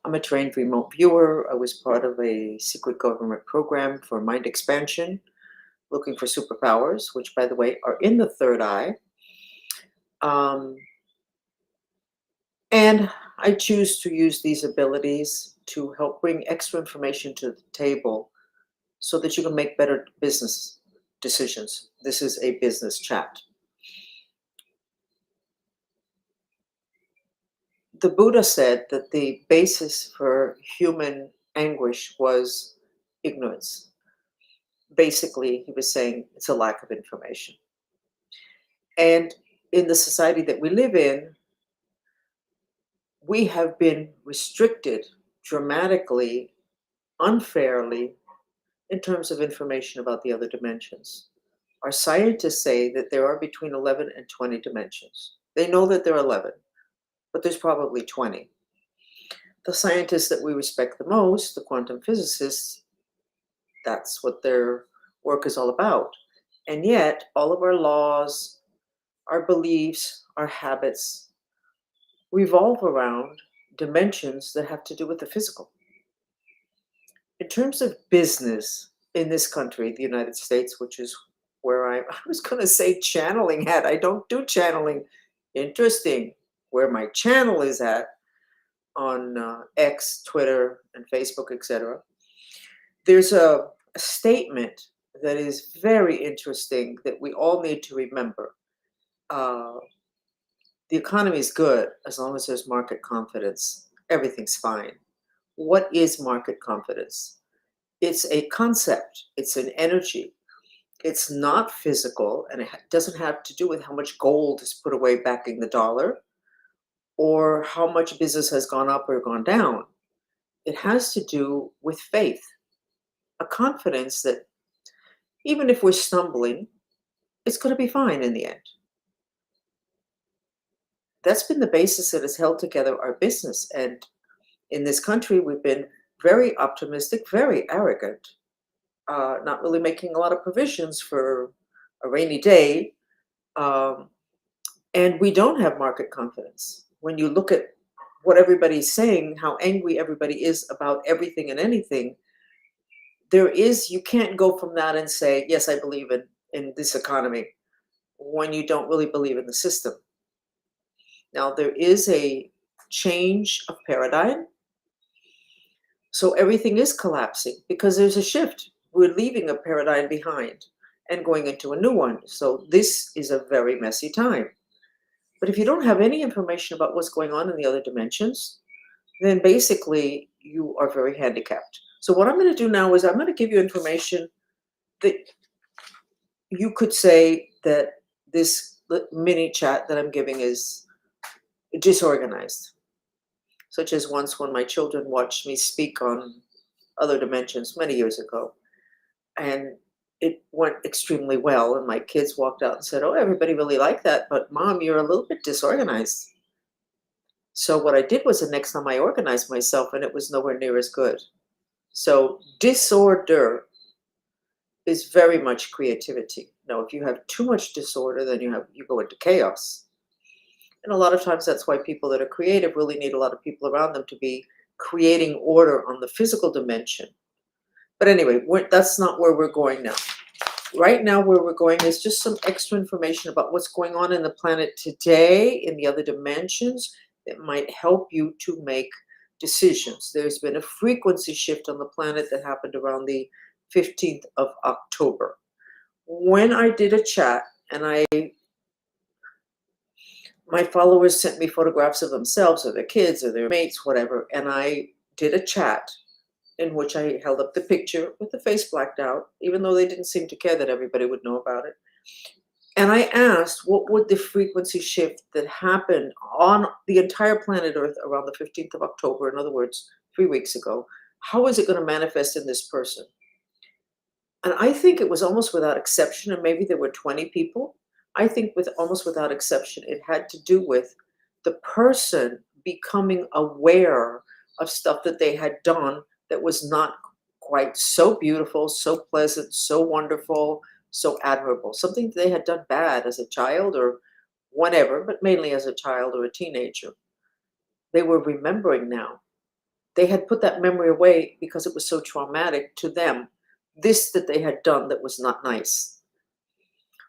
I'm a trained remote viewer. I was part of a secret government program for mind expansion, looking for superpowers, which, by the way, are in the third eye. Um, and I choose to use these abilities to help bring extra information to the table so that you can make better business decisions. This is a business chat. The Buddha said that the basis for human anguish was ignorance. Basically, he was saying it's a lack of information. And in the society that we live in, we have been restricted dramatically, unfairly, in terms of information about the other dimensions. Our scientists say that there are between 11 and 20 dimensions. They know that there are 11, but there's probably 20. The scientists that we respect the most, the quantum physicists, that's what their work is all about. And yet, all of our laws, our beliefs, our habits revolve around dimensions that have to do with the physical. In terms of business in this country, the United States, which is where I was going to say channeling at. I don't do channeling. Interesting. Where my channel is at on X, Twitter, and Facebook, etc. There's a statement that is very interesting that we all need to remember. Uh, the economy is good as long as there's market confidence. Everything's fine. What is market confidence? It's a concept, it's an energy. It's not physical, and it doesn't have to do with how much gold is put away backing the dollar or how much business has gone up or gone down. It has to do with faith, a confidence that even if we're stumbling, it's going to be fine in the end. That's been the basis that has held together our business. And in this country, we've been very optimistic, very arrogant, not really making a lot of provisions for a rainy day. Um, and we don't have market confidence. When you look at what everybody's saying, how angry everybody is about everything and anything, you can't go from that and say, yes, I believe in this economy, when you don't really believe in the system. Now, there is a change of paradigm. So everything is collapsing because there's a shift. We're leaving a paradigm behind and going into a new one. So this is a very messy time. But if you don't have any information about what's going on in the other dimensions, then basically you are very handicapped. So what I'm going to do now is I'm going to give you information that you could say that this mini chat that I'm giving is disorganized. Such as once when my children watched me speak on other dimensions many years ago. And it went extremely well. And my kids walked out and said, oh, everybody really liked that. But Mom, you're a little bit disorganized. So what I did was the next time I organized myself, and it was nowhere near as good. So disorder is very much creativity. Now, if you have too much disorder, then you go into chaos. And a lot of times that's why people that are creative really need a lot of people around them to be creating order on the physical dimension. But anyway, that's not where we're going now. Right now, where we're going is just some extra information about what's going on in the planet today in the other dimensions that might help you to make decisions. There's been a frequency shift on the planet that happened around the 15th of October. When I did a chat, and my followers sent me photographs of themselves or their kids or their mates, whatever, and I did a chat in which I held up the picture with the face blacked out, even though they didn't seem to care that everybody would know about it. And I asked, what would the frequency shift that happened on the entire planet Earth around the 15th of October, in other words, 3 weeks ago, how is it going to manifest in this person? And I think it was almost without exception, and maybe there were 20 people. I think almost without exception, it had to do with the person becoming aware of stuff that they had done that was not quite so beautiful, so pleasant, so wonderful, so admirable. Something that they had done bad as a child or whenever, but mainly as a child or a teenager. They were remembering now. they had put that memory away because it was so traumatic to them, this that they had done that was not nice.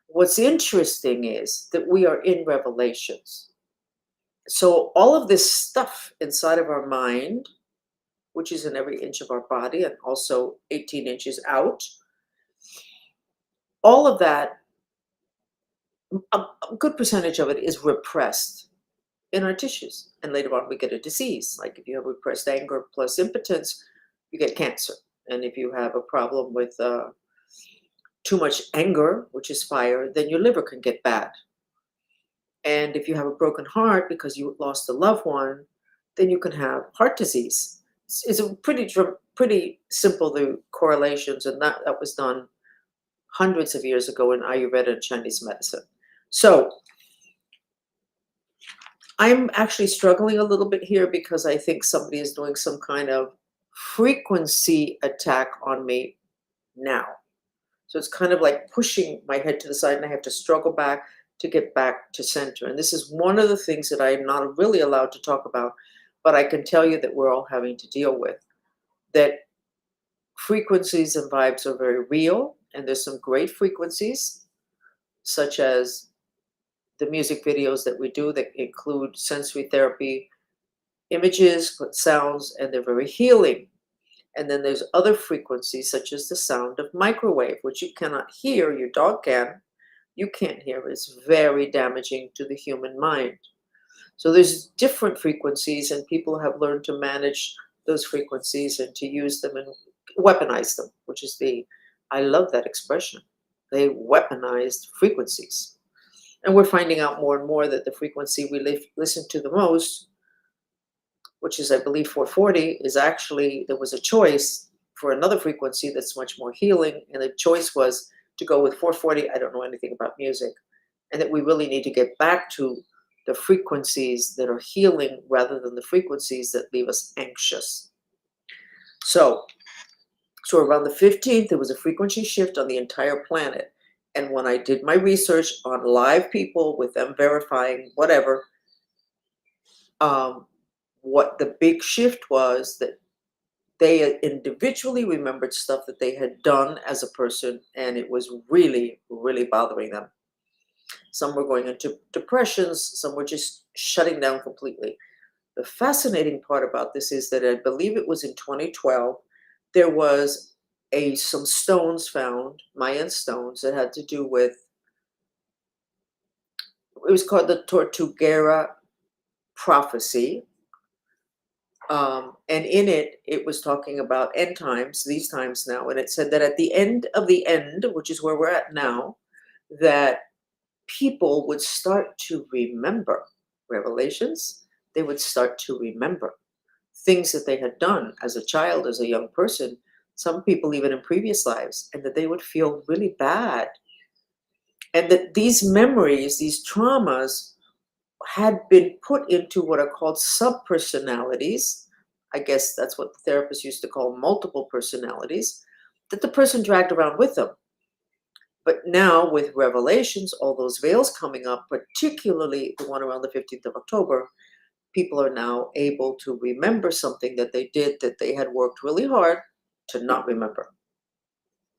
What's interesting is that we are in revelations. So all of this stuff inside of our mind, which is in every inch of our body and also 18 inches out, all of that, a good percentage of it is repressed in our tissues. And later on, we get a disease. Like if you have repressed anger plus impotence, you get cancer. And if you have a problem with too much anger, which is fire, then your liver can get bad. And if you have a broken heart because you lost a loved one, then you can have heart disease. It's a pretty simple, the correlations, and that was done hundreds of years ago in Ayurveda and Chinese medicine. So I'm actually struggling a little bit here because I think somebody is doing some kind of frequency attack on me now. So it's kind of like pushing my head to the side, and I have to struggle back to get back to center. And this is one of the things that I am not really allowed to talk about, but I can tell you that we're all having to deal with. That frequencies and vibes are very real, and there's some great frequencies, such as the music videos that we do that include sensory therapy, images, sounds, and they're very healing. And then there's other frequencies, such as the sound of microwave, which you cannot hear, your dog can. You can't hear. It's very damaging to the human mind. So there's different frequencies, and people have learned to manage those frequencies and to use them and weaponize them, which is I love that expression. They weaponized frequencies. And we're finding out more and more that the frequency we listen to the most, which is, I believe, 440, is actually, there was a choice for another frequency that's much more healing. And the choice was to go with 440. I don't know anything about music. And that we really need to get back to the frequencies that are healing rather than the frequencies that leave us anxious. So around the 15th, there was a frequency shift on the entire planet. And when I did my research on live people with them verifying whatever, what the big shift was, that they individually remembered stuff that they had done as a person, and it was really, really bothering them. Some were going into depressions, some were just shutting down completely. The fascinating part about this is that I believe it was in 2012, there was some stones found, Mayan stones, that had to do with, it was called the Tortuguera prophecy. And in it, it was talking about end times, these times now. And it said that at the end of the end, which is where we're at now, that people would start to remember revelations. They would start to remember things that they had done as a child, as a young person, some people even in previous lives, and that they would feel really bad. And that these memories, these traumas, had been put into what are called subpersonalities. I guess that's what the therapists used to call multiple personalities, that the person dragged around with them. But now with revelations, all those veils coming up, particularly the one around the 15th of October, people are now able to remember something that they did that they had worked really hard to not remember,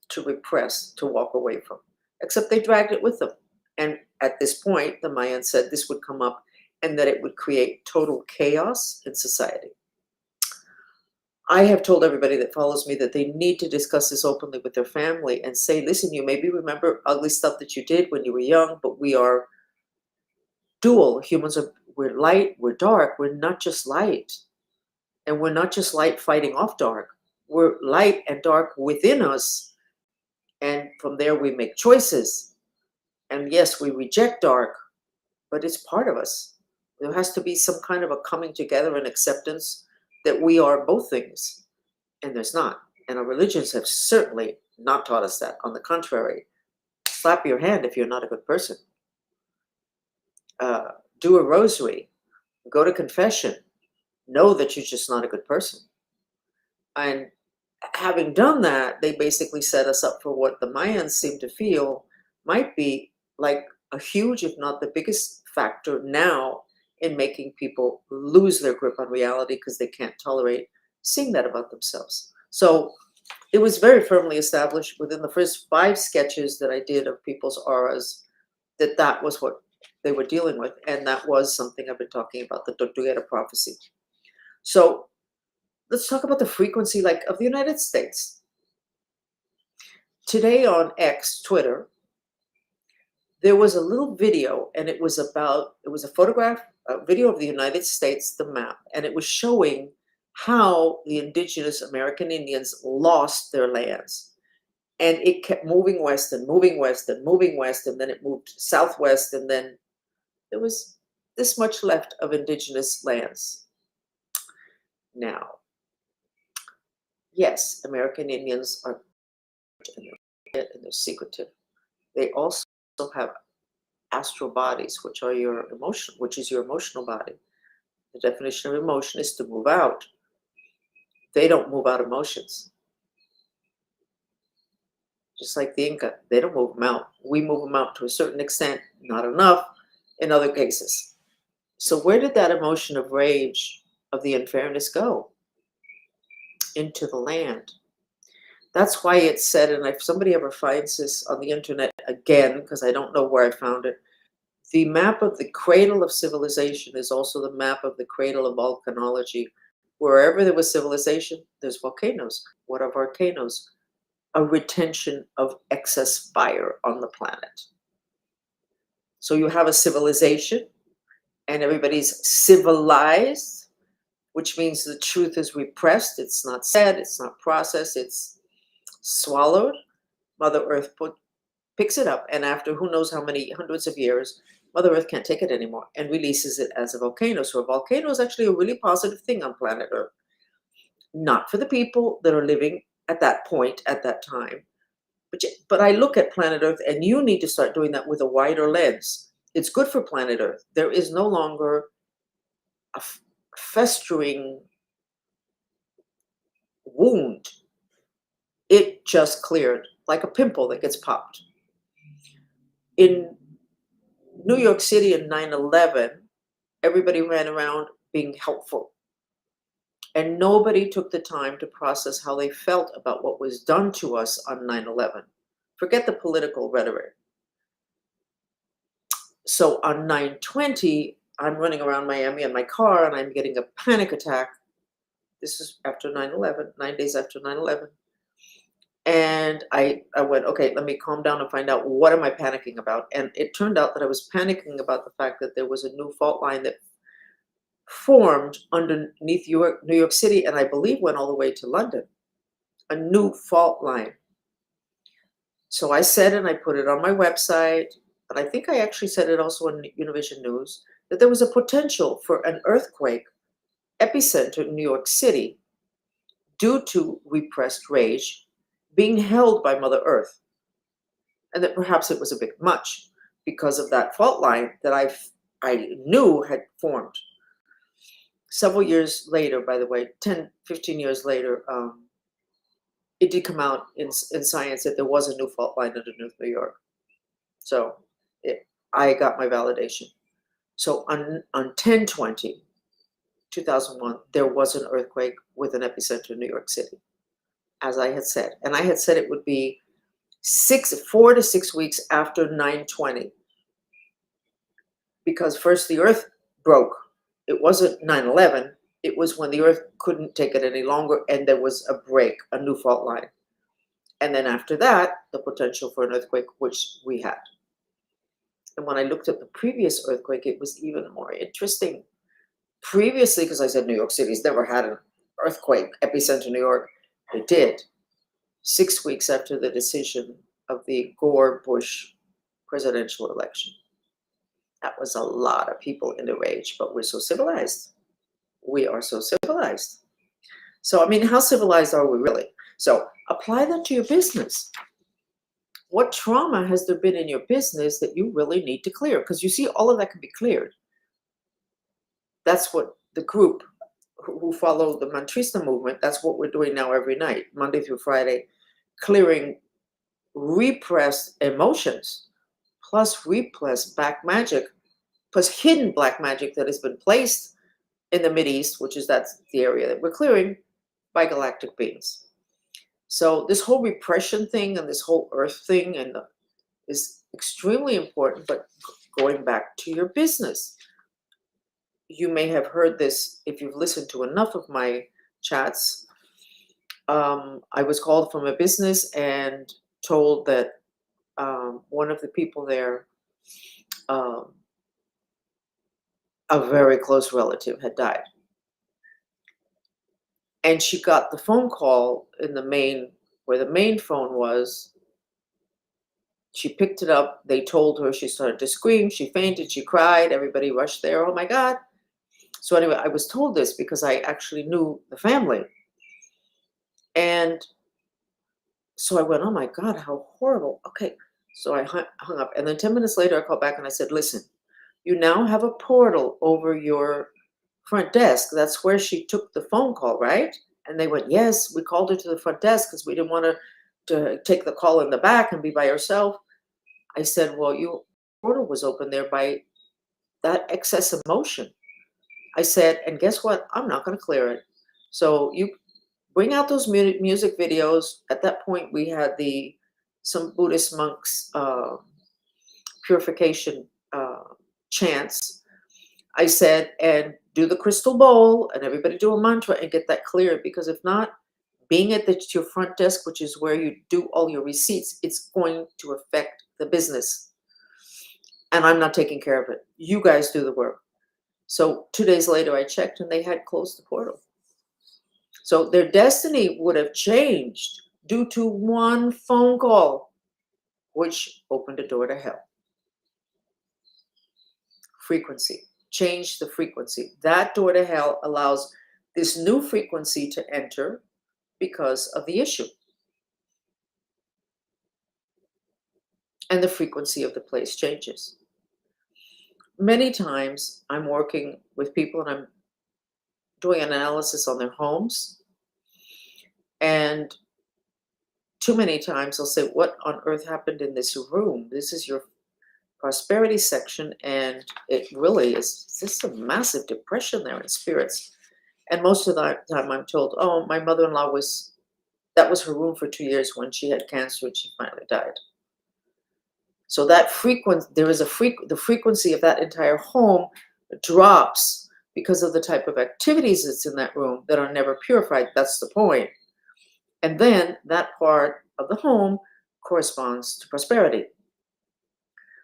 to repress, to walk away from, except they dragged it with them. And at this point, the Mayans said this would come up and that it would create total chaos in society. I have told everybody that follows me that they need to discuss this openly with their family and say, listen, you maybe remember ugly stuff that you did when you were young, but we are dual. We're light, we're dark. We're not just light. And we're not just light fighting off dark. We're light and dark within us. And from there, we make choices. And yes, we reject dark, but it's part of us. There has to be some kind of a coming together and acceptance that we are both things. And there's not. And our religions have certainly not taught us that. On the contrary, slap your hand if you're not a good person. Do a rosary. Go to confession. Know that you're just not a good person. And having done that, they basically set us up for what the Mayans seem to feel might be like a huge, if not the biggest factor now in making people lose their grip on reality because they can't tolerate seeing that about themselves. So it was very firmly established within the first 5 sketches that I did of people's auras that that was what they were dealing with. And that was something I've been talking about, the Tortuguera prophecy. So let's talk about the frequency, like, of the United States. Today on X, Twitter, there was a little video, and it was a photograph, a video of the United States, the map, and it was showing how the indigenous American Indians lost their lands. And it kept moving west and moving west and moving west, and then it moved southwest, and then there was this much left of indigenous lands. Now, yes, American Indians are, and they're secretive. They also have astral bodies, which is your emotional body. The definition of emotion is to move out. They don't move out emotions. Just like the Inca, they don't move them out. We move them out to a certain extent, not enough in other cases. So where did that emotion of rage, of the unfairness go? Into the land. That's why it's said, and if somebody ever finds this on the internet again, because I don't know where I found it, the map of the cradle of civilization is also the map of the cradle of volcanology. Wherever there was civilization, there's volcanoes. What are volcanoes? A retention of excess fire on the planet. So you have a civilization, and everybody's civilized, which means the truth is repressed. It's not said, it's not processed, it's swallowed. Mother Earth picks it up, and after who knows how many hundreds of years, Mother Earth can't take it anymore and releases it as a volcano. So a volcano is actually a really positive thing on planet Earth. Not for the people that are living at that point, at that time. But I look at planet Earth, and you need to start doing that with a wider lens. It's good for planet Earth. There is no longer a festering wound. It just cleared, like a pimple that gets popped. In New York City in 9/11, everybody ran around being helpful. And nobody took the time to process how they felt about what was done to us on 9/11. Forget the political rhetoric. So on 9/20, I'm running around Miami in my car, and I'm getting a panic attack. This is after 9/11, 9 days after 9/11. And I went, okay, let me calm down and find out, what am I panicking about? And it turned out that I was panicking about the fact that there was a new fault line that formed underneath New York City, and I believe went all the way to London. A new fault line. So I said, and I put it on my website, and I think I actually said it also on Univision News, that there was a potential for an earthquake epicenter in New York City due to repressed rage being held by Mother Earth. And that perhaps it was a bit much because of that fault line that I knew had formed. Several years later, by the way, 10, 15 years later, it did come out in science that there was a new fault line underneath New York. So I got my validation. So on 10/20/2001, there was an earthquake with an epicenter in New York City, as I had said. And I had said it would be 4 to 6 weeks after 9/20, because first the earth broke. It wasn't 9/11. It was when the earth couldn't take it any longer, and there was a break, a new fault line. And then after that, the potential for an earthquake, which we had. And when I looked at the previous earthquake, it was even more interesting. Previously, because I said New York City's never had an earthquake, epicenter New York, it did. 6 weeks after the decision of the Gore-Bush presidential election. That was a lot of people in the rage, but we're so civilized. We are so civilized. So, I mean, how civilized are we really? So apply that to your business. What trauma has there been in your business that you really need to clear? Because you see, all of that can be cleared. That's what the group who follow the Mantrista movement, that's what we're doing now every night, Monday through Friday, clearing repressed emotions, plus repressed black magic, plus hidden black magic that has been placed in the Mideast, which is that's the area that we're clearing, by galactic beings. So this whole repression thing and this whole earth thing is extremely important, but going back to your business, you may have heard this if you've listened to enough of my chats. I was called from a business and told that one of the people there, um, a very close relative, had died. And she got the phone call in the main, where the main phone was. She picked it up. They told her, she started to scream. She fainted. She cried. Everybody rushed there. Oh my God. So anyway, I was told this because I actually knew the family. And so I went, oh my God, how horrible. Okay. So I hung up. And then 10 minutes later, I called back and I said, listen, you now have a portal over your front desk. That's where she took the phone call, right? And they went, yes, we called her to the front desk because we didn't want her to take the call in the back and be by herself. I said, well, your portal was open there by that excess emotion. I said, and guess what? I'm not going to clear it. So you bring out those music videos. At that point, we had some Buddhist monks purification chants. I said, and do the crystal bowl, and everybody do a mantra and get that cleared. Because if not, being at your front desk, which is where you do all your receipts, it's going to affect the business. And I'm not taking care of it. You guys do the work. So 2 days later, I checked and they had closed the portal. So their destiny would have changed due to one phone call, which opened a door to hell. Frequency. Change the frequency. That door to hell allows this new frequency to enter because of the issue. And the frequency of the place changes. Many times I'm working with people and I'm doing an analysis on their homes. And too many times they'll say, what on earth happened in this room? This is your prosperity section. And it really is just a massive depression there in spirits. And most of the time I'm told, oh, my mother-in-law that was her room for 2 years when she had cancer and she finally died. So that the frequency of that entire home drops because of the type of activities that's in that room that are never purified. That's the point. And then that part of the home corresponds to prosperity.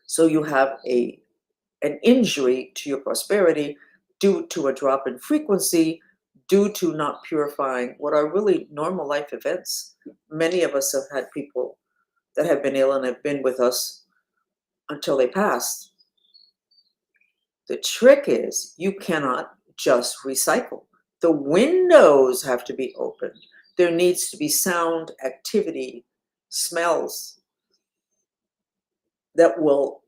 So you have an injury to your prosperity due to a drop in frequency, due to not purifying what are really normal life events. Many of us have had people that have been ill and have been with us until they passed. The trick is you cannot just recycle. The windows have to be opened. There needs to be sound, activity, smells that will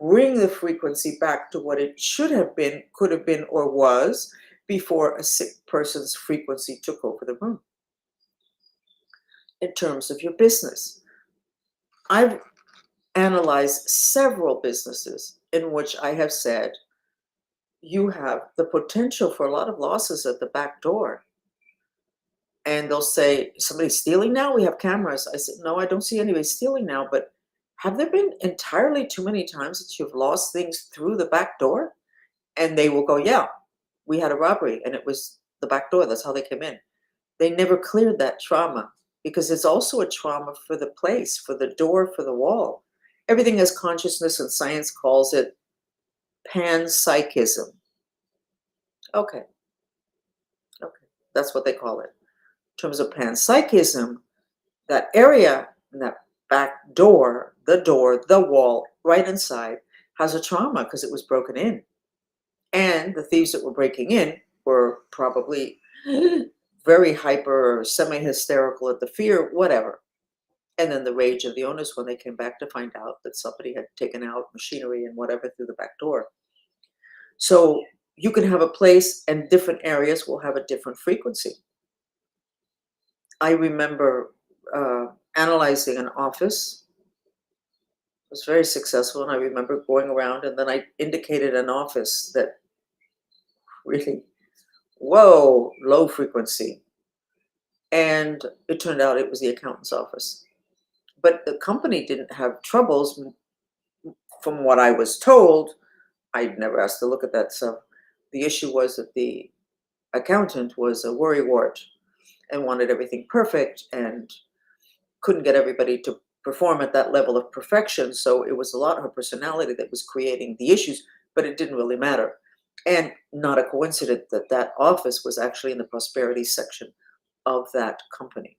bring the frequency back to what it should have been, could have been, or was before a sick person's frequency took over the room. In terms of your business, I've analyzed several businesses in which I have said, you have the potential for a lot of losses at the back door. And they'll say, somebody's stealing now? We have cameras. I said, no, I don't see anybody stealing now, but have there been entirely too many times that you've lost things through the back door? And they will go, yeah, we had a robbery and it was the back door. That's how they came in. They never cleared that trauma because it's also a trauma for the place, for the door, for the wall. Everything has consciousness, and science calls it panpsychism. Okay. That's what they call it. In terms of panpsychism, that area in that back door, the wall, right inside, has a trauma because it was broken in. And the thieves that were breaking in were probably very hyper or semi-hysterical at the fear, whatever. And then the rage of the owners when they came back to find out that somebody had taken out machinery and whatever through the back door. So you can have a place and different areas will have a different frequency. I remember analyzing an office. It was very successful, and I remember going around and then I indicated an office that really Whoa, low frequency. And it turned out it was the accountant's office. But the company didn't have troubles, from what I was told. I'd never asked to look at that. So the issue was that the accountant was a worrywart and wanted everything perfect and couldn't get everybody to perform at that level of perfection. So it was a lot of her personality that was creating the issues, but it didn't really matter. And not a coincidence that that office was actually in the prosperity section of that company.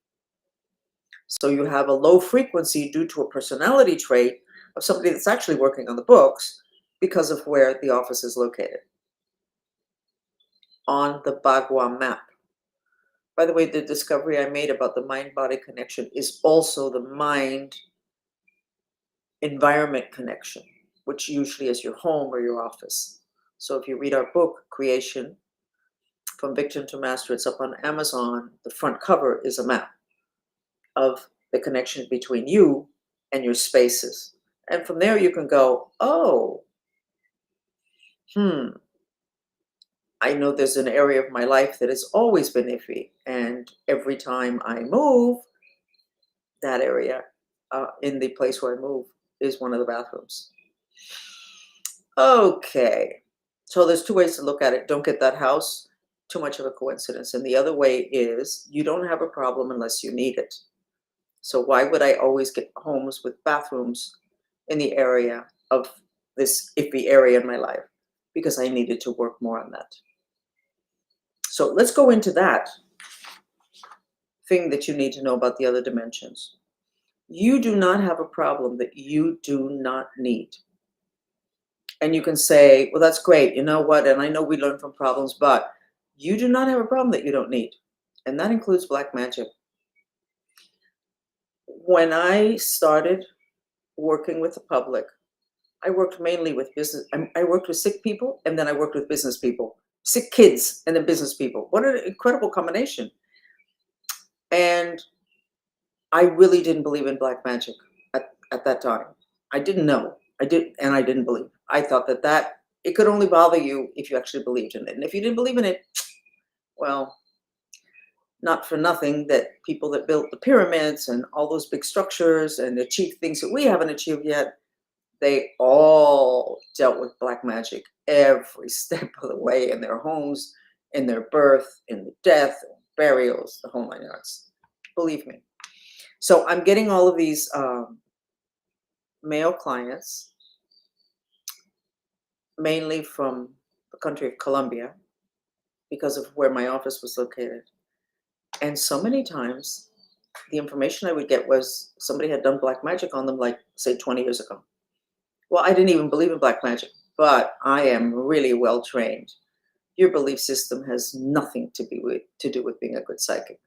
So you have a low frequency due to a personality trait of somebody that's actually working on the books because of where the office is located on the Bagua map. By the way, the discovery I made about the mind-body connection is also the mind-environment connection, which usually is your home or your office. So if you read our book, Creation, From Victim to Master, it's up on Amazon. The front cover is a map of the connection between you and your spaces. And from there you can go, oh, I know there's an area of my life that has always been iffy. And every time I move, that area in the place where I move is one of the bathrooms. Okay. So there's two ways to look at it. Don't get that house, too much of a coincidence. And the other way is you don't have a problem unless you need it. So why would I always get homes with bathrooms in the area of this iffy area in my life? Because I needed to work more on that. So let's go into that thing that you need to know about the other dimensions. You do not have a problem that you do not need. And you can say, well, that's great. You know what? And I know we learn from problems, but you do not have a problem that you don't need. And that includes black magic. When I started working with the public, I worked mainly with business. I worked with sick people, and then I worked with business people, sick kids, and then business people. What an incredible combination. And I really didn't believe in black magic at that time. I didn't know. I didn't believe. I thought that it could only bother you if you actually believed in it. And if you didn't believe in it, well, not for nothing that people that built the pyramids and all those big structures and achieved things that we haven't achieved yet, they all dealt with black magic every step of the way in their homes, in their birth, in the death, burials, the whole nine yards. Believe me. So I'm getting all of these male clients, mainly from the country of Colombia, because of where my office was located. And so many times, the information I would get was somebody had done black magic on them, like, say, 20 years ago. Well, I didn't even believe in black magic, but I am really well trained. Your belief system has nothing to do with being a good psychic.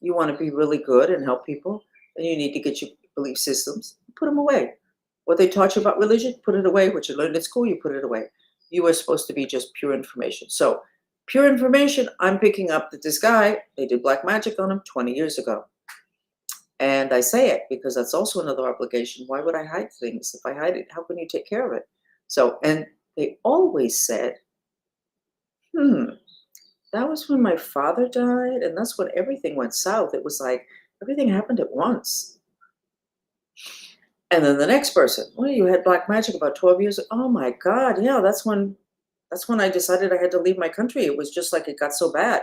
You want to be really good and help people, then you need to get your belief systems, put them away. What they taught you about religion, put it away. What you learned at school, you put it away. You are supposed to be just pure information. So pure information, I'm picking up that this guy, they did black magic on him 20 years ago. And I say it because that's also another obligation. Why would I hide things? If I hide it, how can you take care of it? So, and they always said, that was when my father died, and that's when everything went south. It was like everything happened at once. And then the next person, well, you had black magic about 12 years ago. Oh my God, yeah, that's when I decided I had to leave my country. It was just like it got so bad.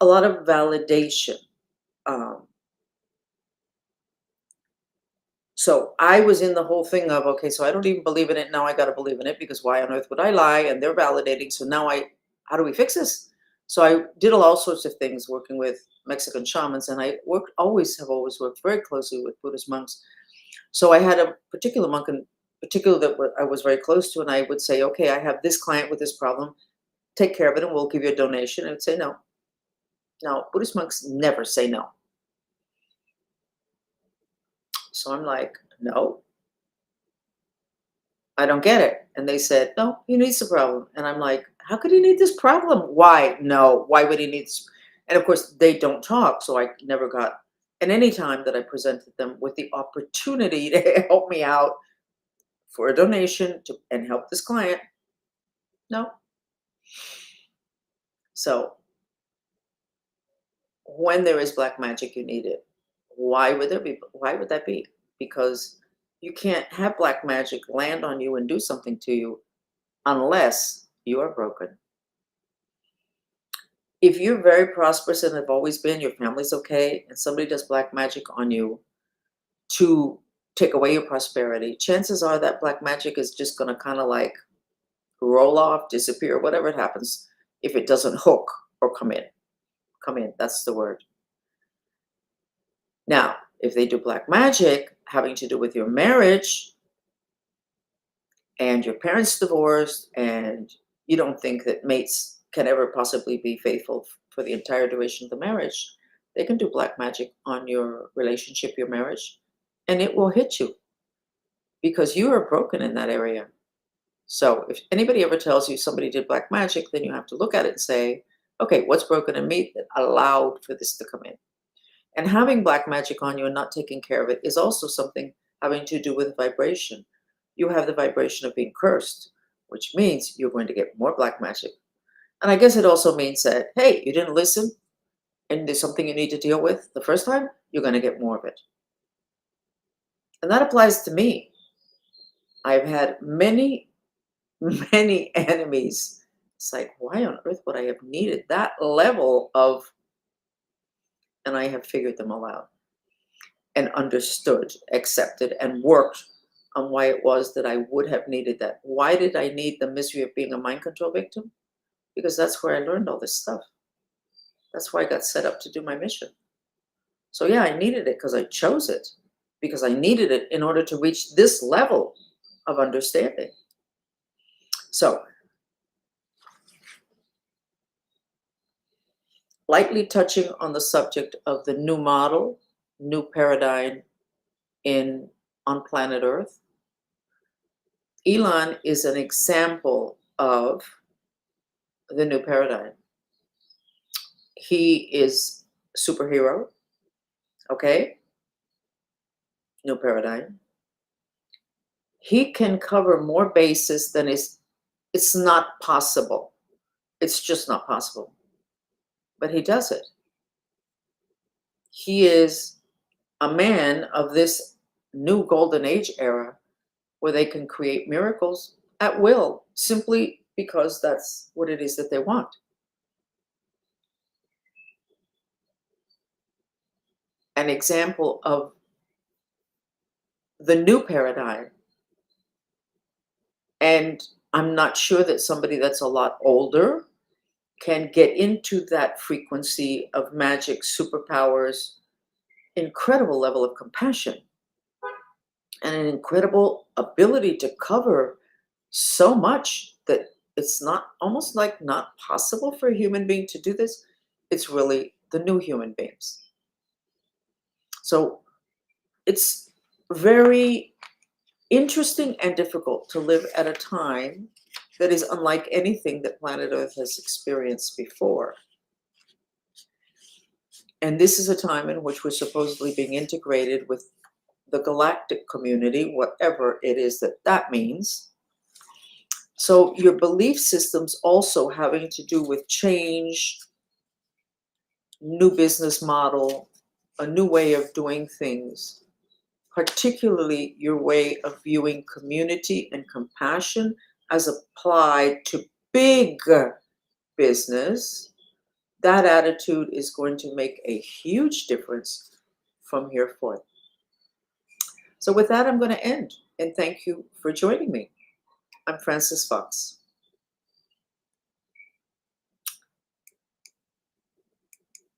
A lot of validation. So I was in the whole thing of, okay, so I don't even believe in it. Now I got to believe in it because why on earth would I lie? And they're validating. So now how do we fix this? So I did all sorts of things working with Mexican shamans, and I always have worked very closely with Buddhist monks. So I had a particular monk in particular that I was very close to, and I would say, okay, I have this client with this problem, take care of it, and we'll give you a donation. And I would say no. Now, Buddhist monks never say no. So I'm like, no, I don't get it. And they said, no, he needs the problem. And I'm like, how could he need this problem? Why? No, why would he need this? And of course, they don't talk. So I never got, and any time that I presented them with the opportunity to help me out for a donation and help this client, no. So when there is black magic, you need it. Why would that be? Because you can't have black magic land on you and do something to you unless you are broken. If you're very prosperous and have always been, your family's okay, and somebody does black magic on you to take away your prosperity, chances are that black magic is just going to kind of like roll off, disappear, whatever it happens, if it doesn't hook or come in. Come in, that's the word. Now, if they do black magic having to do with your marriage and your parents divorced and you don't think that mates can ever possibly be faithful for the entire duration of the marriage, they can do black magic on your relationship, your marriage, and it will hit you because you are broken in that area. So if anybody ever tells you somebody did black magic, then you have to look at it and say, okay, what's broken in me that allowed for this to come in? And having black magic on you and not taking care of it is also something having to do with vibration. You have the vibration of being cursed, which means you're going to get more black magic. And I guess it also means that, hey, you didn't listen and there's something you need to deal with the first time, you're going to get more of it. And that applies to me. I've had many, many enemies. It's like, why on earth would I have needed that level of, and I have figured them all out and understood, accepted, and worked on why it was that I would have needed that. Why did I need the misery of being a mind control victim? Because that's where I learned all this stuff. That's why I got set up to do my mission. So yeah, I needed it because I chose it, because I needed it in order to reach this level of understanding. So, lightly touching on the subject of the new model, new paradigm on planet Earth. Elon is an example of the new paradigm. He is superhero, okay? New paradigm. He can cover more bases than it's not possible. It's just not possible. But he does it. He is a man of this new golden age era where they can create miracles at will, simply because that's what it is that they want. An example of the new paradigm. And I'm not sure that somebody that's a lot older can get into that frequency of magic, superpowers, incredible level of compassion, and an incredible ability to cover so much that it's not almost like not possible for a human being to do this. It's really the new human beings. So it's very interesting and difficult to live at a time that is unlike anything that planet Earth has experienced before. And this is a time in which we're supposedly being integrated with the galactic community, whatever it is that that means. So your belief systems also having to do with change, new business model, a new way of doing things, particularly your way of viewing community and compassion as applied to big business, that attitude is going to make a huge difference from here forth. So with that, I'm going to end, and thank you for joining me. I'm Frances Fox.